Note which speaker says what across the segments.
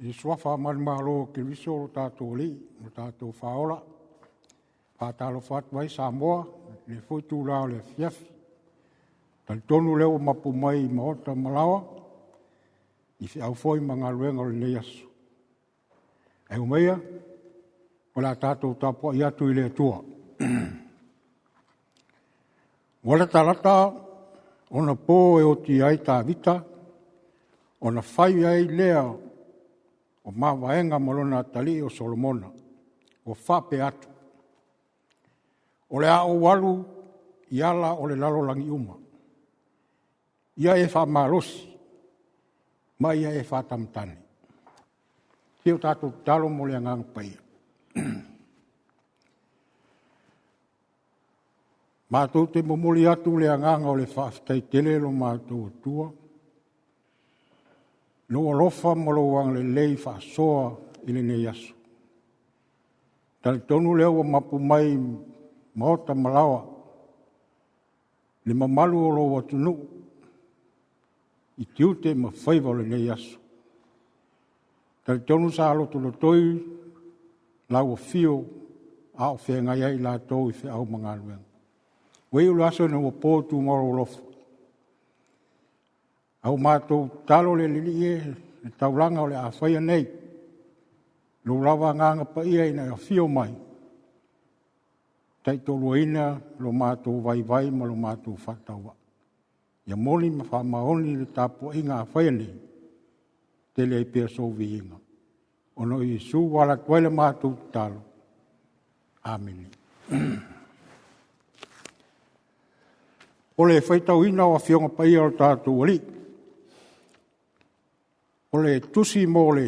Speaker 1: I swafa malo ke viso o tātou li, o tātou whaola. Pātalo whatwai Samoa, le futu lao le fiafi. Tal tonu leo mapu mai maota malawa, i fi au foi mga luenga le neasu. E umeia, o la tātou tapo i atu i le tua. Wala talata, ona pō e o ti ai tā vita, ona whai ai lea o mawaenga malona tali o Solomona, o whape atu. O le a o walu, i ala o le lalo langi uma. Ia e wha marosi, ma ia e wha tamtani. Tio tātou talo mo le angang paia. Mātou te momoli atu le anganga o le whaafitai tele lo mātou tua. Noa lofa molo wang le lei whaasoa i le nei asu. Tali tonu leo o mapu mai maota malawa. Le mamalu o lo watunu. I tiute ma whaiva le nei asu. Tali tonu sa aloto lo toi lau o fio a o whenga iai la tau i whi au mga luenga. Wei ulu aso na ua pōtu moro lofu. Au mātou talo le lili e, le taulanga o le awhaia nei. Lo lawa nganga pa ia ina a fio mai. Tai tolu ina lo mātou vai vai ma lo mātou whatawa. Ia moni ma whamaoni le tapo inga a whaia nei. Te le pia sovi inga. Ono i su wala tuele mātou talo. Amen. O le whaitau ina o a whionga paia o tātou ali. O le tusi mō le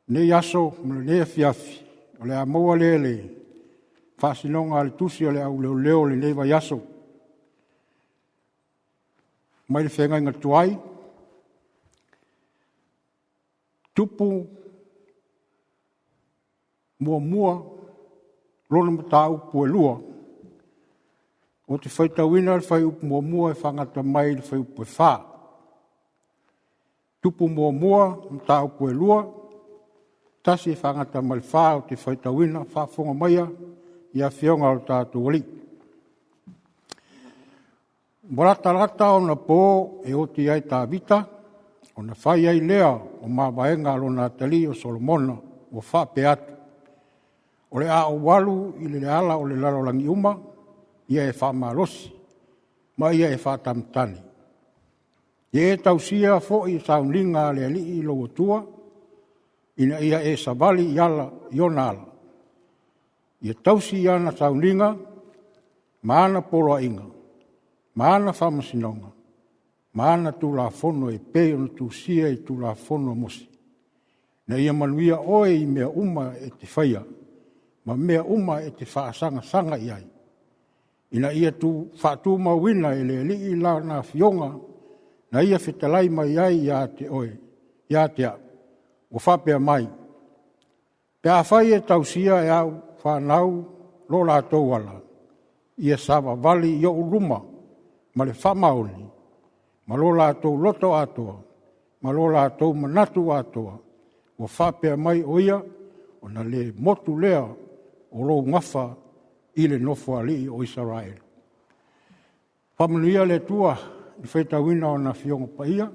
Speaker 1: nei aso, mo le nei fiafi. O le a maua le whasinonga le tusi o le au leo leo le nei vai aso. Mai le whenga inga tuai. Tupu mua lona mata upu e lua. O te whaitauina le whai upu mua e whangata mai le whai upu e wha. Tupu mua mta upu e lua. Tasi e whangata mai le wha o te whaitauina whafonga maia i a whionga o tātou ali. Morata o na pō e o te ai tā vita. O na whai ai lea o mawaenga alona tali o Solomona o whape atu. O le a o walu i le ala o le lalolangi uma. Ia e whamalosi, ma ia e whatamtani. Ia e tausia fo i saunlinga le ali i logo tua, ina ia e savali i ala i ona ala. Ia tausi i ana saunlinga, maana poloa inga, maana whamasinonga, maana tula fono e peo tu sia i tula fono mosi. Na ia manuia oe i mea uma e te whaia, ma mea uma e te whaasanga i ai. Ina ia tu whaatu mawina e le li i la na fionga, na ia whitalai mai ai ia te oe, ia te a, o whapea mai. Pea whai e tausia e au whanau lo la tau ala, ia sawa vali i o uruma, ma le whamaoni, ma lo la tau loto atoa, ma lo la tau manatu atoa, o whapea mai o ia, o na le motu lea o lo ngafa i le nofo ali o Israel. Whamanuia le tua i whaitawina o na whionga paia,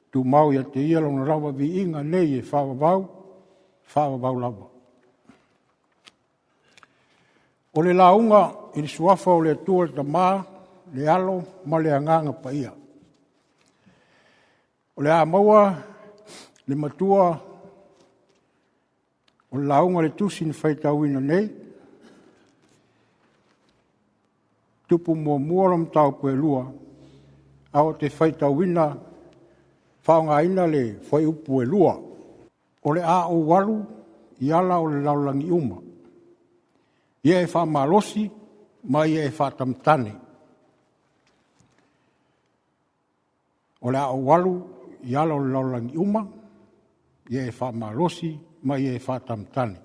Speaker 1: tu mau ia te ia lona rawa vi inga nei e whawavau lava. O le launga i le suafa o le tua le tamā, le alo ma le anganga paia. O le a maua, le matua, o le launga le tusi ni whaitawina nei, tupu mua lam tau pue lua, au te whaitauina, whaonga ina le whai upu e lua. O le a o walu, i ala o le laulangi uma. Ia e wha malosi, ma ia e wha tamtane. O le a o walu, i ala o le laulangi uma, ia e wha malosi, ma ia e wha tamtane.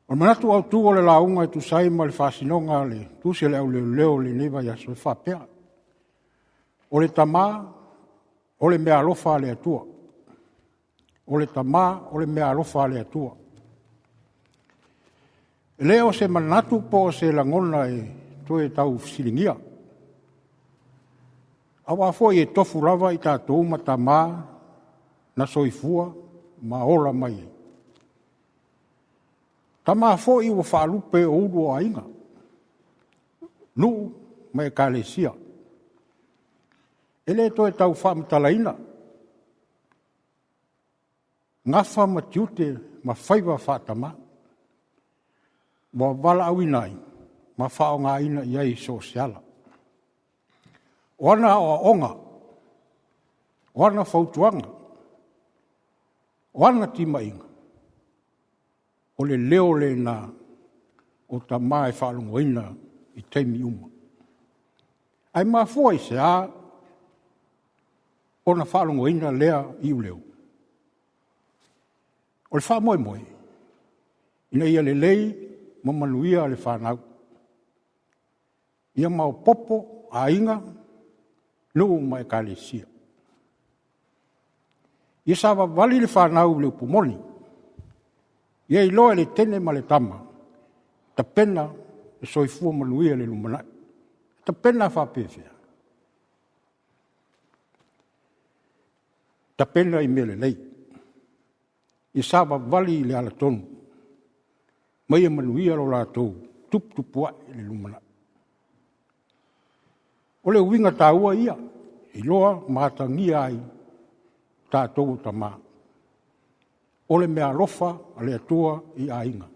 Speaker 1: O manatu au tu o le launga e tu sai ma le whasinonga le tu se le au leo le neva ia so whapea. O le tamā, o le mea alofa le atua. O le tamā, o le mea alofa le atua. Leo se manatu po se langona e toe tau silingia. Awa foi e tofu lava i tātou ma tamā na soifua ma ola mai. Tamā foi ua whaalupe o uru o ainga. Nuu mai kalesia. Ele toe tau whaamtalaina. Ngafa ma tiute ma whaiva whaatama. Wa wala au inai, ma whao ngā ina iai sosiala. Wana o onga, wana whautuanga, wana timainga. O le leo le na o ta mai whaalungoina i teimi uma. Ai maa fua i se a, o na whaalungoina lea i uleu. O le wha moe moe, ina ia le lei, mamanuia le whanau. Ia mau popo a inga, nuu mai kalesia. Ia sawa wali le whanau le upumoni. Ia i loa le tene ma le tama. Ta pena e soifua manuia le lumanai. Ta pena whapewhia. Ta pena i mele lei. Ia sawa wali le ala tonu. Mai manuia lo lātou, tup-tupua le lumana. O le uinga tāua ia, i loa mātangia ai tātou tamā. O le mea lofa a le atua i ainga.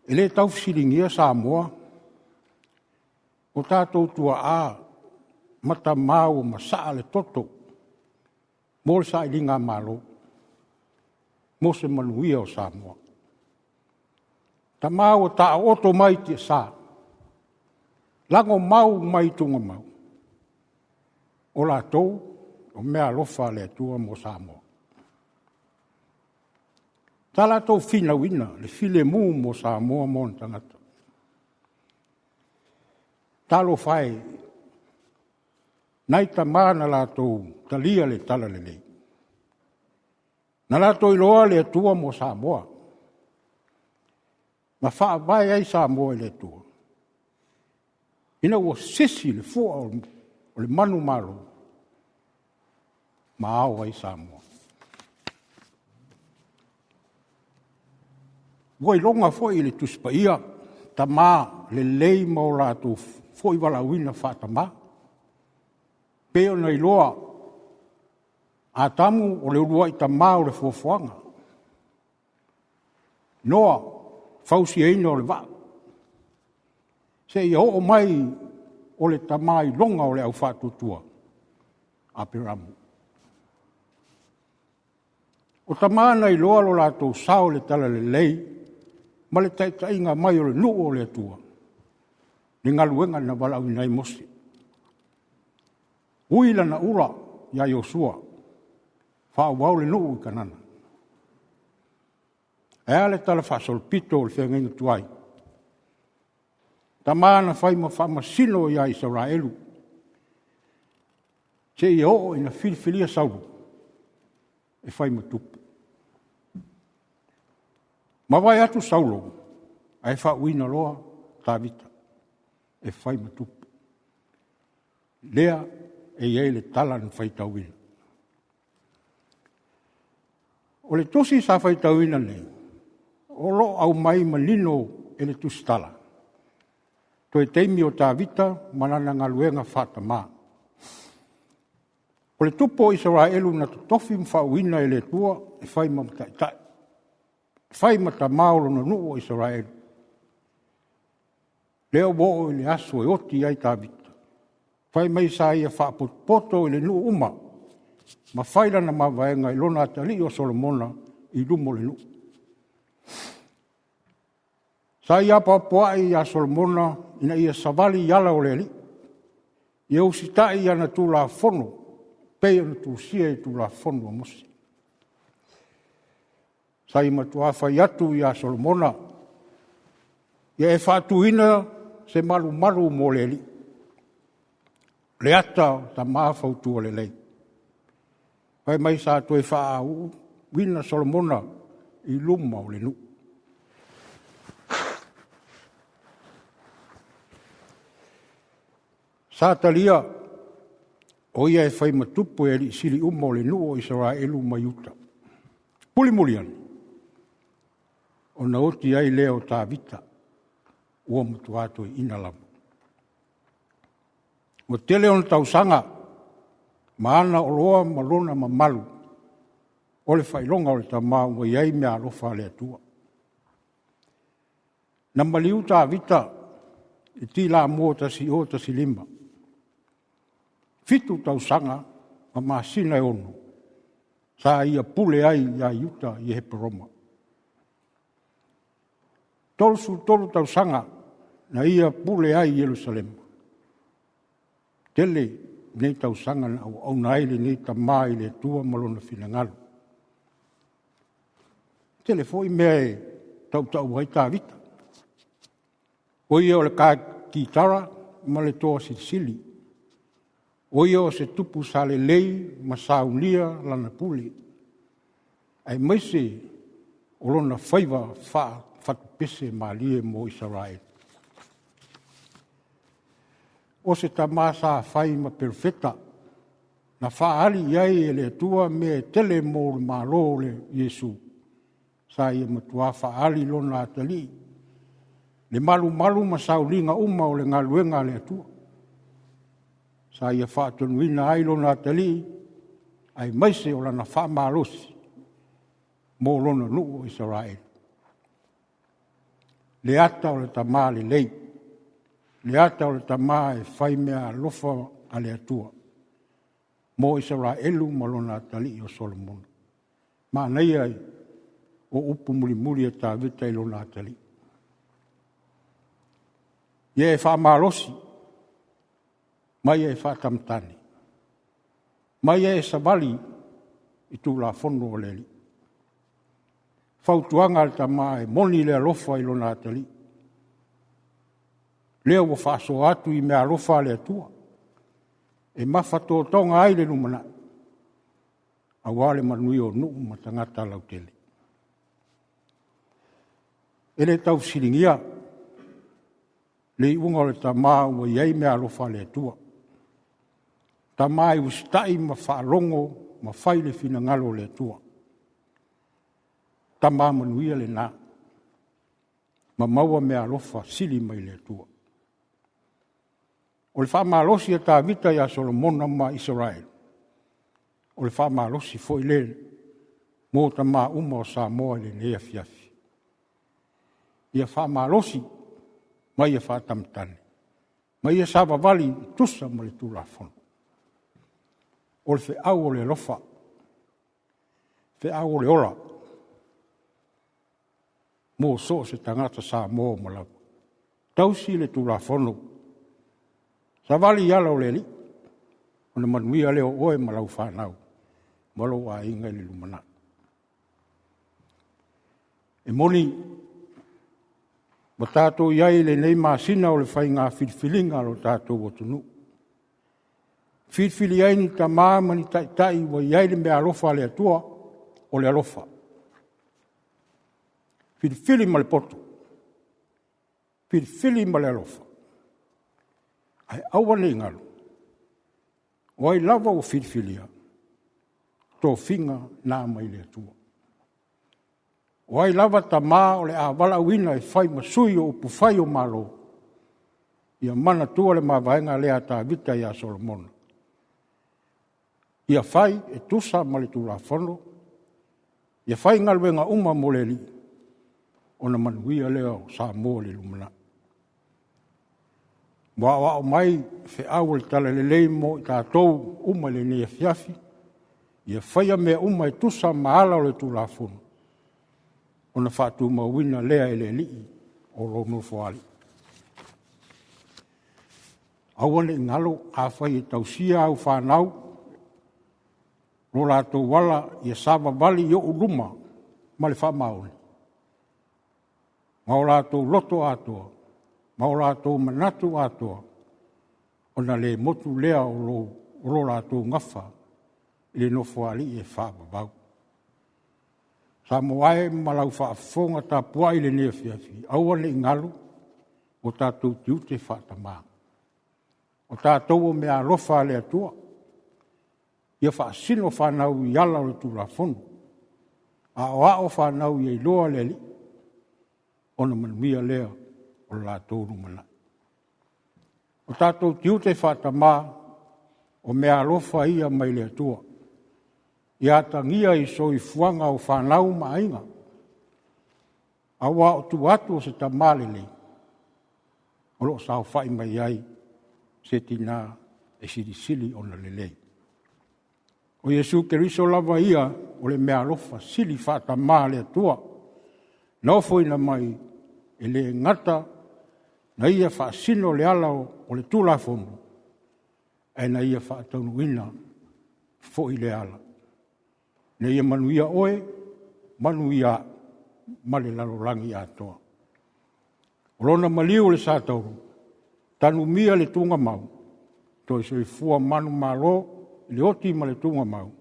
Speaker 1: E le tau siringia Samoa, o tātou tua a mata māu ma saa le toto, mō le sa i ringa mālo. Mo se manuia o Samoa. Ta mau ta oto mai te sa. Lango mau mai tunga mau. O la tou, o mea lofa le tua mo Samoa. Ta la tou fina wina, le file mu mo Samoa mo tangata. Ta lo fai, nai ta mana la tou, ta lia le tala le lei. Na la toi loa le atua mo Samoa. Ma wha vai ai Samoa le atua. Ina ua sisi le fua o le manu malo. Ma au ai Samoa. Wai longa foi le tuspaia. Tamā le lei mau la tu foi wala wina wha tamā. Peo nei loa. A tamu o le urua i tamā o le fuafuanga. Noa, fausi eina o le wā. Se i o mai o le tamā i longa o le au whātutua. A piramu. O tamā nei loa lo lātou sao le tala le lei, ma le taitainga mai o le nuu o le atua. Le ngaluenga na wala winai mosi. Uila na ura ya Yosua. Whao le nuu i kanana. E ale tala whasolpito o le whengenga tuai. Ta mana whai ma whamasino ia Israelu. Se i o ina filifilia sauru. E whai ma tupu. Ma vai atu saulo. Ai whauina loa tāwita. E whai ma tupu. Lea e iei le tala na whai tauina. O le tosi sa whai tauina nei, o lo au mai manino e le tustala. Toi teimi o tā vita, manana ngaluenga whātama. O le tupo Israelu na tofi mwhauina e le tua, e whai mamtaitai. Whai mata maolo na nuu o Israelu. Leo bo le aso e oti ai tā vita. Whai mai sa ia whaapoto e le nuu uma, ma whaira na mawaenga i lona atali o Solomona i lumo le nuu. Sa ia papoa i a Solomona ina ia savali yala o le ali. Ia usitai ia na tu la fono, pei na tu sia i tu la fono a mosi. Sa i matua whai atu i a Solomona, ia e whatuina se malu mo le ali. le ata ta mafautua le lei. Pai mai sa toi wha au, wina Solomona i luma o le nu. Sa talia, o ia e whai matupu e li siri uma o le nu o Israelu mai uta. Puli mulian, o na oti ai leo tā vita, ua mutu ato i ina lamu. Mo tele on tausanga, maana o loa malona ma malu, o le whailonga o le ta maa ua iai mea alofa le atua. Na maliu tā vita, i ti la mua tasi o tasi lima. Fitu tausanga, ma maasina e ono, sa ia pule ai ia iuta i he peroma. Tolu tausanga, na ia pule ai i Jerusalem. Tele nei tausanga na au naile nei ta mai le tua malona finangalo. Tele foi mea tau hai tā vita. O ia o le kā kitara ma le toa sili. O ia o se tupu sa le lei ma saunia lana puli. Ai maise o lona whaiva whatupese ma lie mo Israel. O se ta masa whai ma perfecta na whaari iai e le tua me tele mo le malo le Yesu. Sa ia matua whaari lona atali. Le malu ma saulinga uma o le ngaluenga le atua. Sa ia whaatonuina ai lona atali, ai maise o lana whaamalosi, mō lona nuu o Israel. Le ata o le tamā le lei, le ata o le tamā e whai mea lofa a le atua, mō Israelu ma lona atali o Solomon. Ma nei ai o upu muri e tā vita i lona atali. Ia e whaamalosi, mai e whātamtani. Mai e savali i tū la whono o leli. Whautuanga le tamā e moni le alofa i lona atali. Leo o whaaso atu i mea alofa le atua. E mawhato tonga ai le numana. A wale manui o nuu ma tangata lau tele. E le tau siringia. Le iunga le tamā ua iei mea alofa le atua. Tamai ustai ma whaalongo ma whaile fina ngalo le tua. Tamā manuia le nā. Ma maua mea alofa sili mai le tua. O le whaamalosi e tā vita ia Solomona ma Israel. O le whaamalosi fo i le mō tamā uma o Samoa le nea fiafi. Ia whaamalosi mai e whaatamtane. Mai e savavali tusa ma le tūlafono. O le whiau o le lofa, whiau o le ora, mō so se tangata sa mō malau. Tausi le tūlafono, sa vali iala o le li, o le manuia leo oe malau whanau, malo a inga le lumana. E moni, ma tātou iai le nei māsina o le whai ngā whilwhilinga lo tātou o tunu. Whilwhili ai ni ta māma ni tai wa iai le mea alofa le atua o le alofa. Whilwhili ma le poto. Whilwhili ma le alofa. Ai aua le ngalo. O ai lava o whilwhilia. Tō whinga nā mai le atua. O ai lava ta mā o le a wala uina e whai masui o upu whai o malo. Ia mana tua le mawaenga lea tā vita ia Solomona. Ia whai e tusa ma le tūla whono. Ia whai ngaluenga uma mo le li. O na manuia leo sa mō le lumana. Wa o mai fe au le tala le leimo i tātou uma le nea fiafi. Ia whaia mea uma e tusa maala o le tūla whono. O na whātu mauina lea e le li o lono whaali. Awane ngalo a whai e tausia au whanau. Lo rātou wala ia sāwa wali i o uruma ma le whamaone. Ma o rātou loto atoa, ma o rātou manatu atoa, ona le motu lea o lo rātou ngafa, le nofo ali e whaapapau. Sa moae malau whaafonga tā puai le nea whiawhi, aua le ingalu, o tātou tiu te whaatamā. O tātou o mea lofa le atua, ia whaasino whanau i ala o le tūrafonu, a o ao whanau i loa le li, ona manumia lea o lātou rumana. O tātou tiu te whatamā, o mea lofa ia mai le atua, ia tangia i soi fuanga o whanau mainga, awa o tu atu o se tamalele, o lo sao whai mai ai, se tina e sili o na lelei. O Yesu Keriso lava ia, o le mea lofa sili whatamā le atua, nao foina mai, e le ngata, na ia whaasino le ala o le tūlafonu, e na ia whaataunuina fo i le ala. Na ia manuia oe, manuia male lalorangi atoa. O lona maliu le sātauru, tanu mia le tunga mau, toi soi fua manu malo, le oti ma le tunga mau.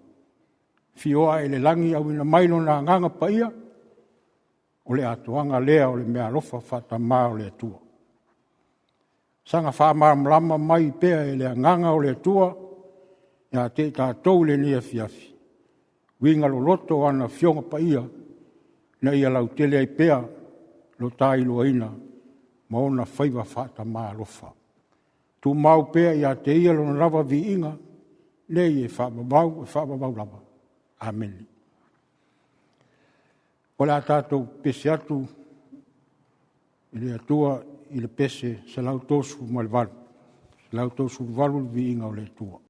Speaker 1: Fioa e le langi au ina maino na nganga paia, o le atoanga lea o le mea lofa whatamā o le atua. Sanga whaamaramlama mai pea e le nganga o le atua, ia te tātou le nia fiafi. Winga lo loto ana fionga paia, na ia lau tele ai pea, lo tai loa ina, ma ona whaiva whatamā lofa. Tu mau pea ia te ia lo lava vi inga, nei e whaababau lava. Amen. O le a tātou pese atu, i le atua, i le pese, se lau tōsu ma le valu. Se lau tōsu valu vi inga o le atua.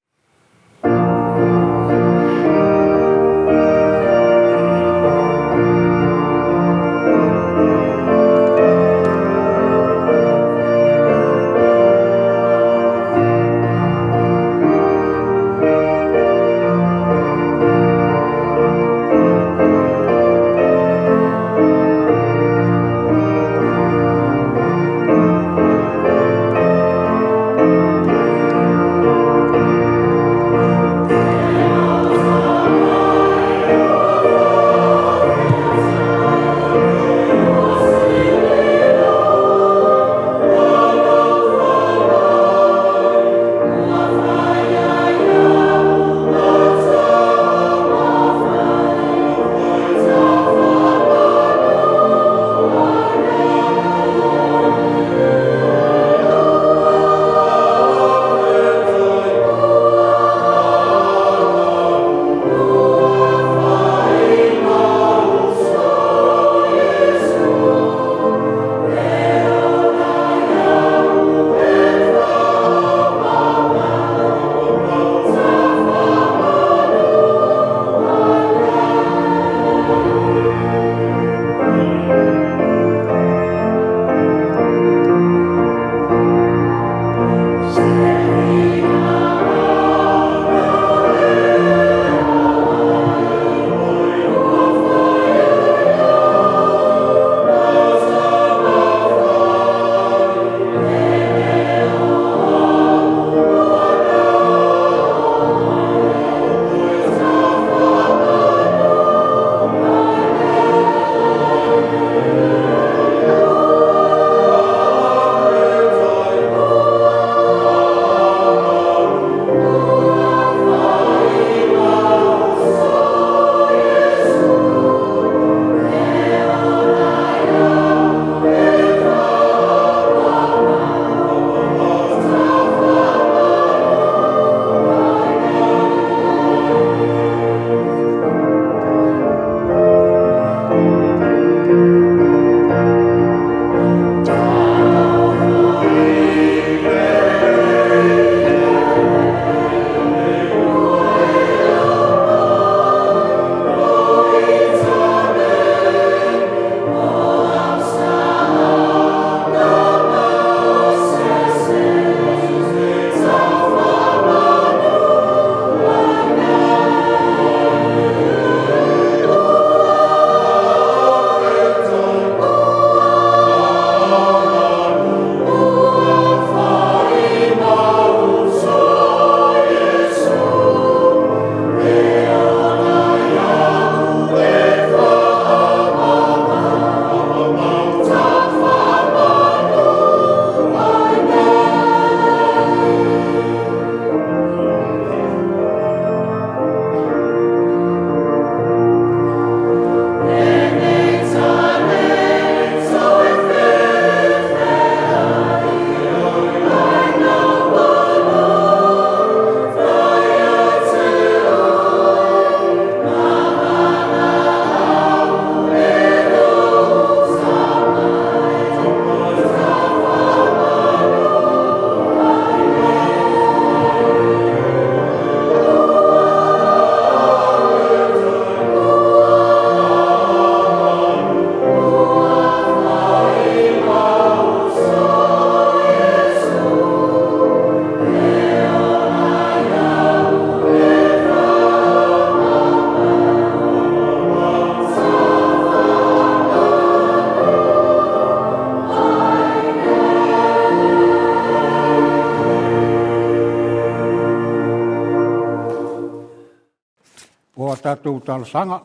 Speaker 1: tātou talosanga,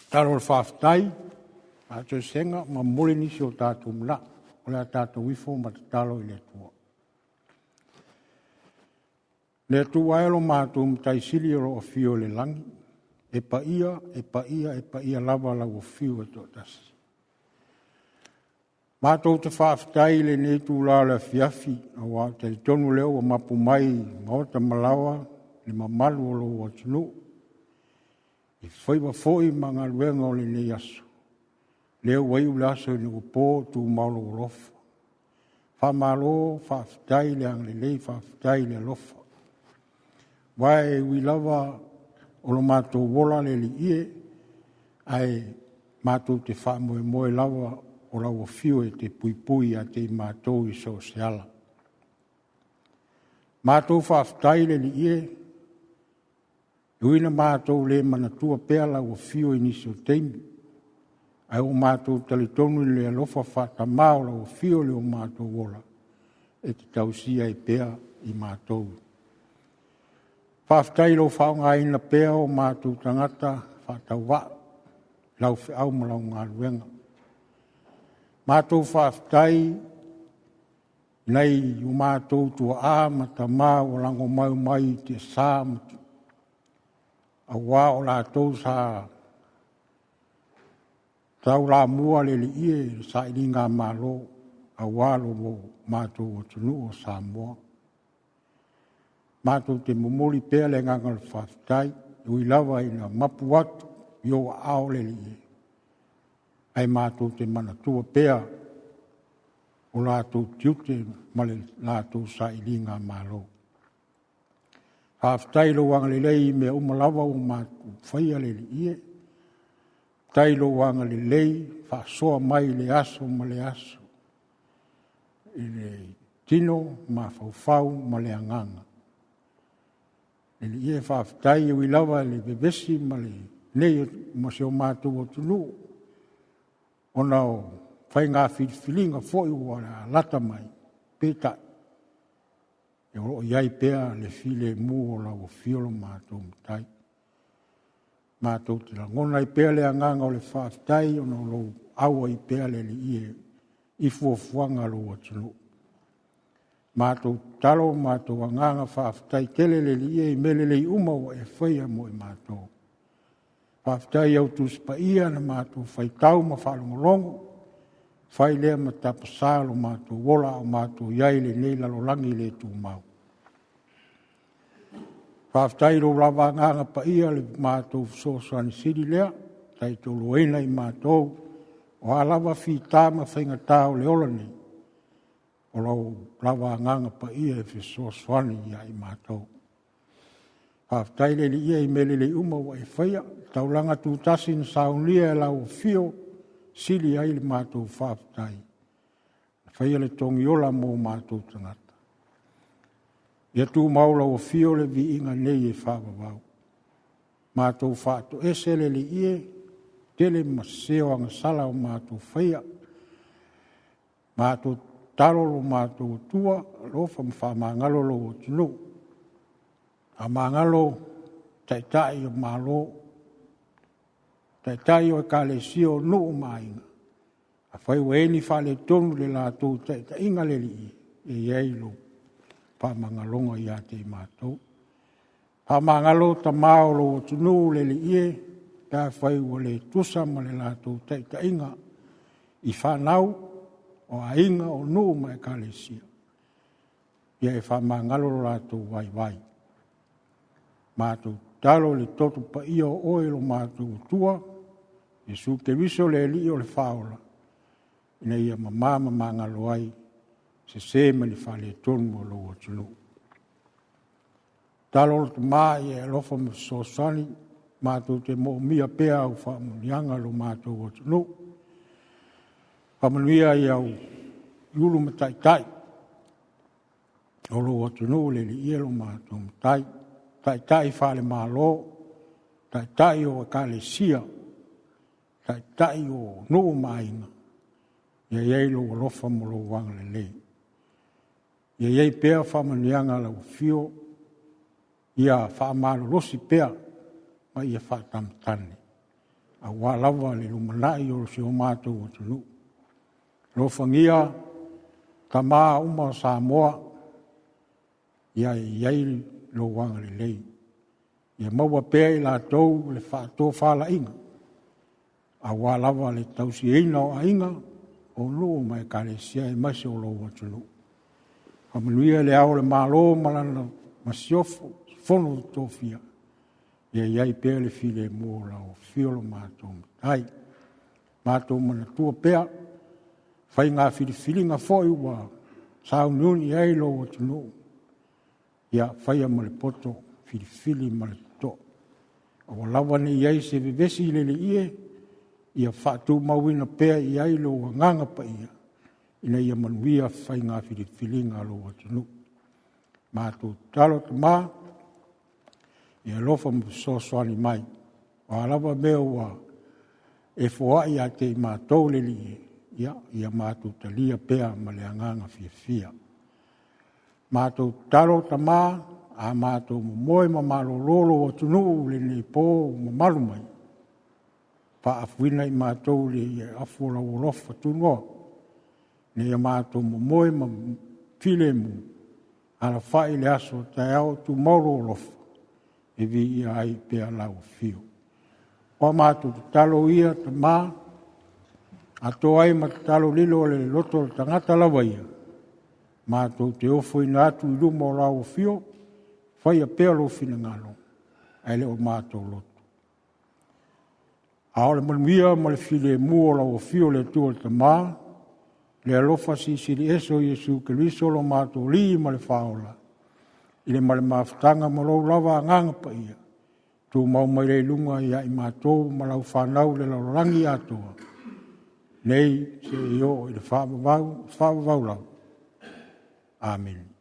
Speaker 1: talo le whawhtai, a tō senga, ma mole nisi o tātou mla, o le tātou wifo ma te talo i le tua. Le tua elo mātou mtai sili o lo fio le langi, e pa ia lava la o fio e tō tasi. Mātou te whawhtai le ne tū la le fiafi, a wā te tonu leo o mapu mai, maota malawa, le mamalu o lo o tunu, i whaiwa fōi manga luenga o le ne aso. Leo wai ula aso ni o pō tū maulo o lofa. Whamalo, whawhtai le ang le lei, whawhtai le lofa. Wai ui lava o lo mātou wola le li ie, ai mātou te whamoe moe lava o la o fio e te puipui a te mātou i so se ala. Mātou whawhtai le li ie, uina mātou le manatua pēr la o fio i nisi o teimi. Ai o mātou talitonu le alofa whata mao la o fio le o mātou wola, e te tausia i pēr i mātou. Whawhtai lo whaonga ina pēr o mātou tangata whatau wa, lau whiau malau ngā ruenga. Mātou whawhtai nei o mātou tua āmata mā o lango mau mai te sāmatu. A wā o lātou sā tau la mua le li ie sa ili ngā mālo a wā lo mo mātou o tunu o sā mua. Mātou te momoli pēr le ngangal whawhtai ui lawa ina mapu atu i o ao le li ie. Ai mātou te manatua pēr o lātou tiute ma le lātou sa ili ngā mālo. Whawhtai lo wanga le lei me umalawa o mātou whaia le li ie. Tailo wanga le lei, whaasoa mai le aso ma le aso. I le tino ma whauwhau ma le anganga. E le ie whawhtai ui lawa le bebesi ma le nei ma se o mātou o tunu. O nao whai ngā whilinga fōi ua lata mai, pētai. E o iai pēa le file mū o la o fiolo mātou mtai. Mātou te la ngona i pēa le anganga o le whawhtai o no lo aua i pēa le li ie i fuafuanga lo o tunu. Mātou talo, mātou anganga whawhtai tele le li ie i mele le i uma o e whaia mo i mātou. Whawhtai au tūspa ia na mātou whai tau ma whalongolongo, whai lea ma tapasalo mātou wola o mātou iai le nei lalolangi le tū mau. Whawhtai lo lawa nganga pa ia le mātou sosoani siri lea, tai tō loena i mātou, o alawa whi tāma whainga tāo le ola nei, o lau lawa nganga pa ia e whi sosoani ia i mātou. Whawhtai le li ia i mele le uma wa e whaia, taulanga tūtasi na saunia e lau fio, siri ai le mātou whawhtai. Whaia le tongi ola mō mātou tangata. Ia tū maula o fio le vi inga nei e whawawau. Mātou whātou ese le li ie, tele maseo anga sala o mātou whaia. Mātou tarolo mātou tua, lofa mwhamangalo lo o tunu. A mangalo taitai o mālo, taitai o e kāle sio nuu māinga. A whai weni whale tonu le lātou taitai inga le li ie, e iei lo. Pamangalonga ia te mātou. Pamangalo ta maolo o tunu le li ie, ta whai ua le tusa ma le lātou teita inga, i whanau o a inga o nuu mai kālesia. Ia e whamangalo lātou wai wai. Mātou talo le toto pa ia o oelo mātou tua, e su te viso le li o le whaola. Ina ia mamama mangalo ai, se sema ni whale tonu o lo o tunu. Talo te maa e alofa ma sosani, mātou te mo mia pēa au whamunianga lo mātou o tunu. Whamanuia i au iulu ma tai. O lo o tunu le li ielo mātou ma tai. Tai whale mālo, tai o e kāle sia, tai o nuu mainga. Ia iei lo alofa mo lo wanga le lei. Ia iei pēa whamanianga lau fio, ia whamalo rosi pēa, ma ia whatamatane. A wā lava le lumanai o se o mātou o tunu. Lo whangia, ta mā uma Samoa, iai lo wanga le lei. Ia maua pēa i la tau le whātō whāla inga. A wā lava le tausi eina o a inga, o loo mai kare sia e masi o loo atunu. Hamanuia le au le mālo malana masiofo, fono tōwhia. Ia iai pēa le file mō la o fiolo mātou. Hai, mātou mana tua pēa, whai ngā whiriwhiringa fōi ua, sāu nuni ai loo atunu. Ia whai a male poto, whiriwhiri male to. Awa lawane iai se vevesi lele ie, ia whātou mauina pēa iai loo nganga pa ia. Ina ia manuia whai ngā whiriwhiringa loo atunu. Mātou talo te mā, ia lofa msosoani mai. Wa lava mea wa e fua ia te mātou lele ie. Ia mātou talia pēa ma le anganga fia. Mātou talo ta mā, a mātou moe ma malololo o tunu le ne pō ma malu mai. Pa afuina i mātou le afuola o lofa tunua. Ne ia mātou moe ma file mu. Ala whai le aso tai au tu mauro o lofa. E vi ia ai pēa lau fio. O mātou talo ia ta mā, a tō ai ma talo lilo le loto tangata lawa ia. Mātou te ofo ina atu i luma o lau fio, whai a pēa lo fina ngalo. Ai le o mātou loto. A ole manuia ma le file mua o lau fio le tua ta mā, le alofa si siri eso Jesu Keriso lo mātou li ma le whaola. Ile ma le mawhtanga ma lau lava nganga pa ia. Tu mau mai le lunga ia i mātou ma lau whanau le lau rangi atoa. Nei se i o i le whaavavau lau. Amen.